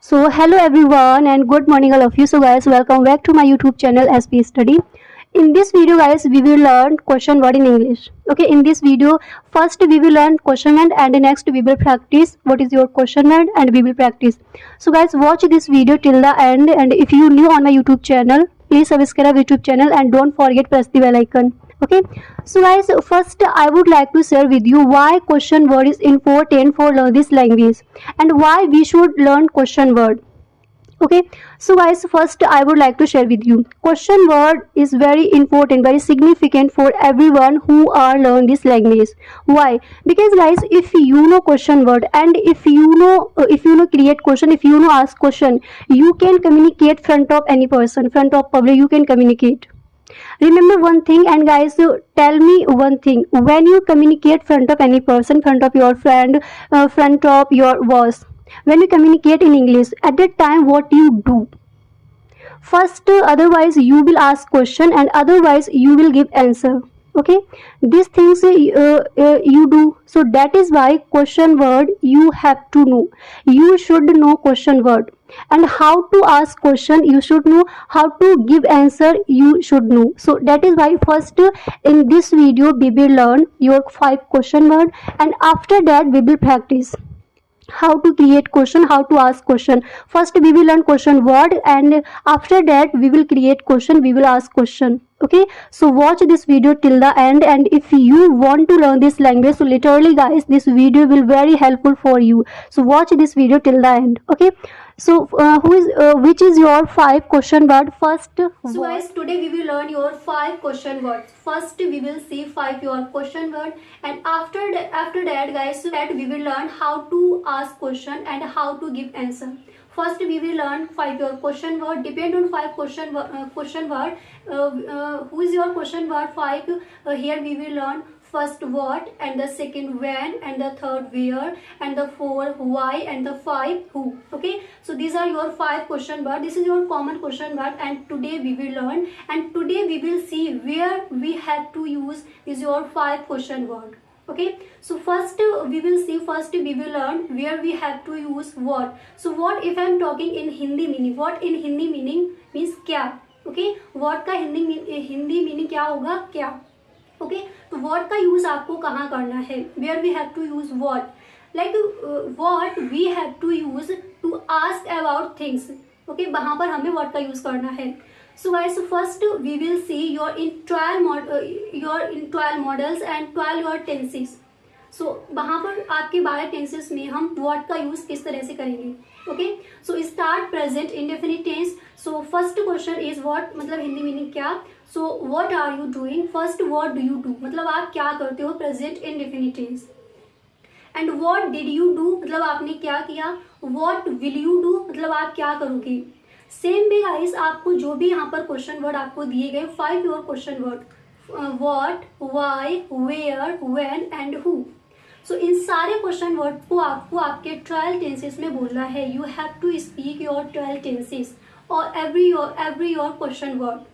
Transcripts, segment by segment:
So hello everyone and good morning all of you. So guys, welcome back to my YouTube channel SP Study. In this video guys, we will learn question word in English. Okay, in this video, first we will learn question word and next we will practice what is your question word and we will practice. So guys, watch this video till the end, and if you new on my YouTube channel, please subscribe YouTube channel and don't forget press the bell icon. Okay, so guys, first I would like to share with you why question word is important for learn this language and why we should learn question word. Okay, so guys, first I would like to share with you question word is very important, very significant for everyone who are learn this language. Why? Because guys, if you know question word and if you know create question, if you know ask question, you can communicate front of any person, front of public, you can communicate. Remember one thing, and guys, tell me one thing: when you communicate front of any person, front of your friend, front of your boss, when you communicate in English, at that time what you do? First, otherwise you will ask question and otherwise you will give answer. Okay, these things you do. So that is why question word you have to know. You should know question word, and how to ask question you should know, how to give answer you should know. So that is why first in this video we will learn your 5 question word, and after that we will practice how to create question, how to ask question. First we will learn question word, and after that we will create question, we will ask question. Okay, so watch this video till the end, and if you want to learn this language, so literally guys, this video will very helpful for you. So watch this video till the end. Okay, so which is your 5 question word? First, so guys, today we will learn your 5 question words. First we will see 5 your question word, and after that guys, that we will learn how to ask question and how to give answer. First we will learn 5 your question word. Depend on 5 question word. Who is your question word 5? Here we will learn first what, and the second when, and the third where, and the 4 why, and the 5 who. Okay, so these are your 5 question word. This is your common question word, and today we will learn, and today we will see where we have to use is your 5 question word. Okay, so first we will see, first we will learn where we have to use what. So what if I am talking in Hindi meaning, what in Hindi meaning means क्या. Okay, what का Hindi meaning क्या होगा, क्या. Okay, तो what का use आपको कहाँ करना है, where we have to use what. Like what we have to use to ask about things. Okay, वहां पर हमें वॉट का यूज करना है. So guys, first we will see your in 12 models and 12 your tenses. So वहां पर आपके 12 tenses में हम वॉट का यूज किस तरह से करेंगे. Okay, so start present indefinite tense. So first question is what, मतलब हिंदी मीनिंग क्या. So what are you doing. First what do you do, मतलब आप क्या करते हो, present indefinite tense. And what did you do, मतलब आपने क्या किया. व्हाट विल यू डू, मतलब आप क्या करोगे. सेम भी गाइस, आपको जो भी यहाँ पर क्वेश्चन वर्ड आपको दिए गए 5 your question word, what, why, where, when and who. So इन सारे क्वेश्चन वर्ड को आपको आपके 12 टेंसेस में बोलना है. You have to speak your 12 tenses और every your question word.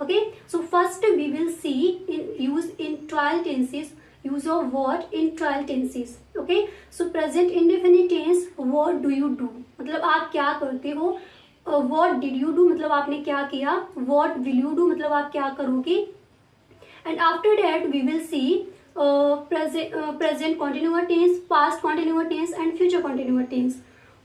Okay, so first we will see in 12 tenses, use of what in 12 tenses. Okay, so present indefinite tense, what do you do, मतलब आप क्या करते हो. What did you do, मतलब आपने क्या किया. What will you do, मतलब आप क्या करोगे. And after that we will see present continuous tense, past continuous tense and future continuous tense.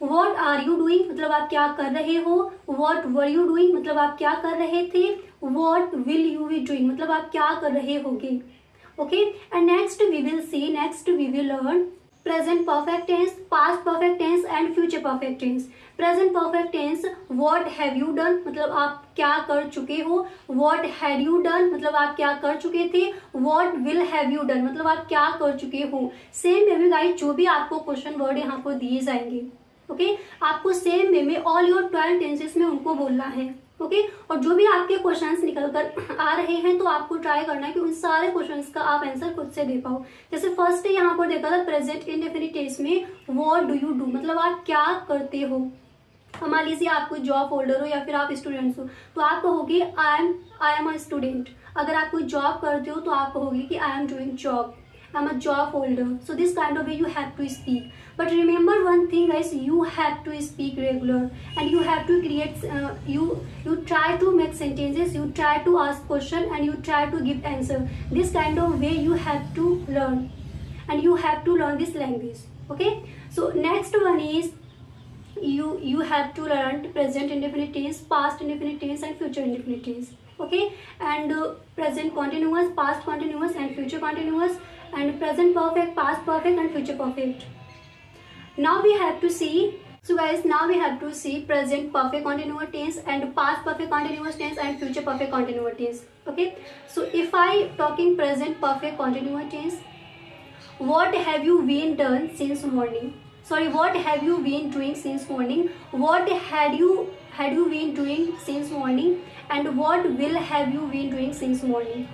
What are you doing, मतलब आप क्या कर रहे हो. What were you doing, मतलब आप क्या कर रहे थे. What will you be doing, मतलब आप क्या कर रहे होगे. Okay, and next we will learn present perfect tense, past perfect tense and future perfect tense. Present perfect tense, what have you done, मतलब आप क्या कर चुके हो. What had you done, मतलब आप क्या कर चुके थे. What will have you done, मतलब आप क्या कर चुके हो. सेम वे में गाइस, जो भी आपको क्वेश्चन वर्ड यहाँ पर दिए जाएंगे, ओके, आपको सेम वे में ऑल योर 12 टेंसेस में उनको बोलना है. ओके, और जो भी आपके क्वेश्चंस निकल कर आ रहे हैं, तो आपको ट्राई करना है कि उन सारे क्वेश्चंस का आप आंसर खुद से दे पाओ. जैसे फर्स्ट यहाँ पर देखा था प्रेजेंट इंडेफिनिट टेंस में, व्हाट डू यू डू, मतलब आप क्या करते हो. मान लीजिए आप कोई जॉब होल्डर हो या फिर आप स्टूडेंट्स हो, तो आप कहोगे आई एम अ स्टूडेंट. अगर आप कोई जॉब करते हो तो आप कहोगे कि I am doing job. I'm a job holder. So this kind of way you have to speak. But remember one thing guys, you have to speak regular, and you have to create you try to make sentences, you try to ask question, and you try to give answer. This kind of way you have to learn, and you have to learn this language. Okay, so next one is you have to learn present indefinite tense, past indefinite tense, and future indefinite tense. Okay, and present continuous, past continuous, and future continuous, and present perfect, past perfect, and future perfect. Now we have to see, so guys, now we have to see present perfect continuous tense, and past perfect continuous tense, and future perfect continuous tense. Okay, so if I talking present perfect continuous tense, what have you been done since morning? Sorry, what have you been doing since morning? What had you been doing since morning? And what will have you been doing since morning?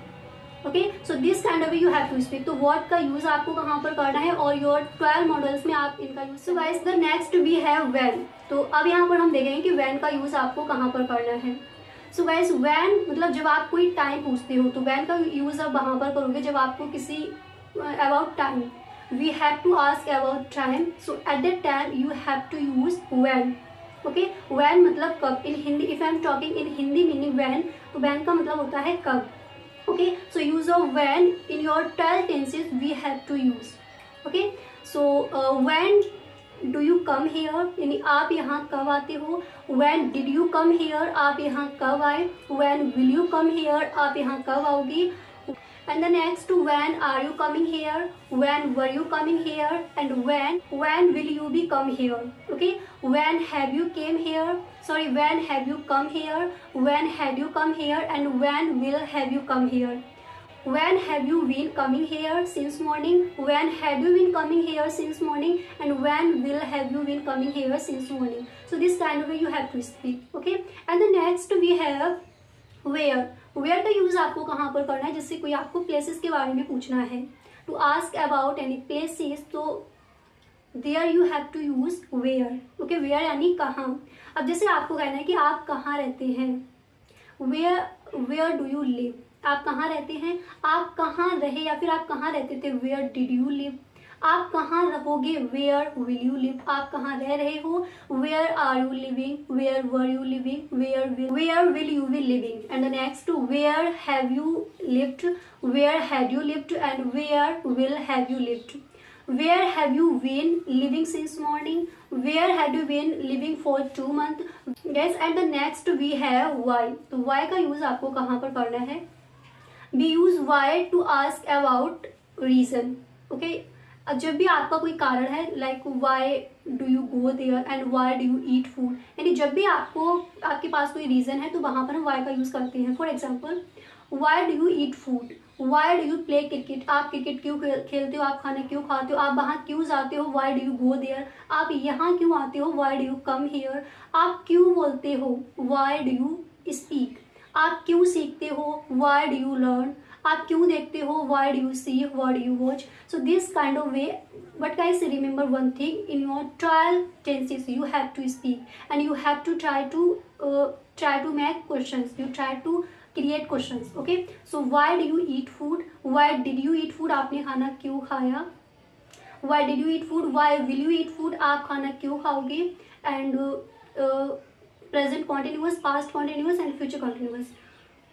Okay, so this kind of you have to speak. तो what का use आपको कहाँ पर करना है, और your 12 models में आप इनका use. So guys, the next we have when. तो अब यहाँ पर हम देखेंगे कि व्हेन का यूज आपको कहाँ पर करना है. सो गाइस, व्हेन मतलब जब आप कोई टाइम पूछते हो, तो व्हेन का यूज आप वहाँ पर करोगे जब आपको किसी about time, we have to ask about time. So at that time you have to use when. Okay, when मतलब कब. In Hindi, if I am talking in Hindi meaning when, तो व्हेन का मतलब होता है कब. Okay, so use of when in your 12 tenses we have to use. Okay, so when do you come here, यानी आप यहाँ कब आते हो. when did you come here, आप यहाँ कब आए. when will you come here, आप यहाँ कब आओगी. and the next, when are you coming here, when were you coming here, and when will you be come here. Okay, when have you came here, sorry, when have you come here, when had you come here, and when will have you come here. when have you been coming here since morning, when had you been coming here since morning, and when will have you been coming here since morning. So this kind of way you have to speak. Okay, and the next we have where. Where का use आपको कहाँ पर करना है, जिससे कोई आपको places के बारे में पूछना है. To ask about any places, तो there you have to use where. Okay, where यानी कहाँ. अब जैसे आपको कहना है कि आप कहाँ रहते हैं, वेयर डू यू लिव. आप कहाँ रहते हैं, आप कहाँ रहे, या फिर आप कहाँ रहते थे, वेयर डिड यू लिव. आप कहाँ रहोगे, वेयर विल यू लिव. आप कहाँ रह रहे हो, where are you living, where were you living, where will you be living. And the next, where have you lived, where had you lived, and where will have you lived. Where have you been living since morning, where had you been living for 2 months. Guys, and the next we have why. तो why का use आपको कहाँ पर करना है. We use why to ask about reason. Okay, जब भी आपका कोई कारण है, like why do you go there and why do you eat food, यानी जब भी आपके पास कोई रीजन है, तो वहां पर हम वाई का यूज करते हैं. For example, Y do you eat food, Y do you play cricket. आप क्रिकेट क्यों खेलते हो, आप खाना क्यों खाते हो, आप वहाँ क्यों जाते हो, why do you go there. आप यहाँ क्यों आते हो, why do you come here. आप क्यों बोलते हो, वाई डू यू स्पीक. आप क्यों सीखते हो, वाई डू यू लर्न. आप क्यों देखते हो, why do you see, what do you watch. So this kind of way. But guys, remember one thing, in your 12 tenses you have to speak, and you have to try to make questions, you try to create questions. Okay, so why do you eat food, why did you eat food, आपने खाना क्यों खाया. why did you eat food, why will you eat food, आप खाना क्यों खाओगे. and present continuous, past continuous, and future continuous.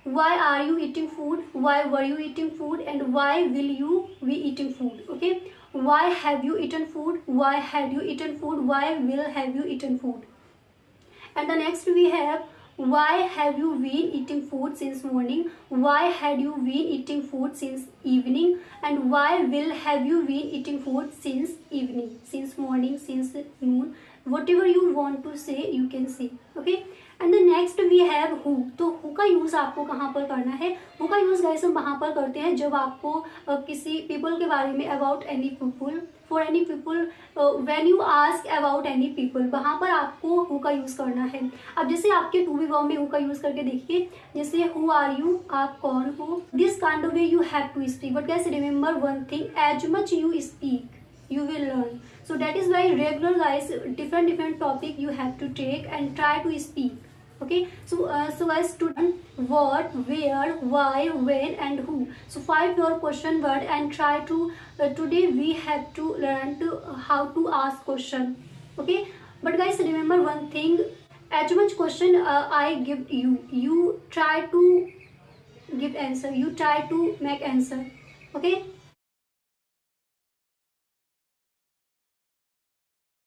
Why are you eating food, why were you eating food, and why will you be eating food. Okay, why have you eaten food, why had you eaten food, why will have you eaten food. And the next we have, why have you been eating food since morning, why had you been eating food since evening, and why will have you been eating food since evening, since morning, since noon. Whatever you want to say you can say. Okay, and the next we have who. तो who का use आपको कहाँ पर करना है. Who का use guys हम वहाँ पर करते हैं जब आपको किसी पीपल के बारे में, about any people, for any people, when you ask about any people, वहाँ पर आपको हु का यूज़ करना है. अब जैसे आपके टू बी वर्ब में हु का यूज़ करके देखिए, जैसे हु आर यू, आप कौन हो. This kind of way you have to speak. But guys, remember one thing, as much you speak you will learn. So that is why regular guys, different topic you have to take and try to speak. Okay, so guys, to learn what, where, why, when, and who. So 5 your question word, and try to today we have to learn to how to ask question. Okay, but guys, remember one thing: as much question I give you, you try to give answer, you try to make answer. Okay,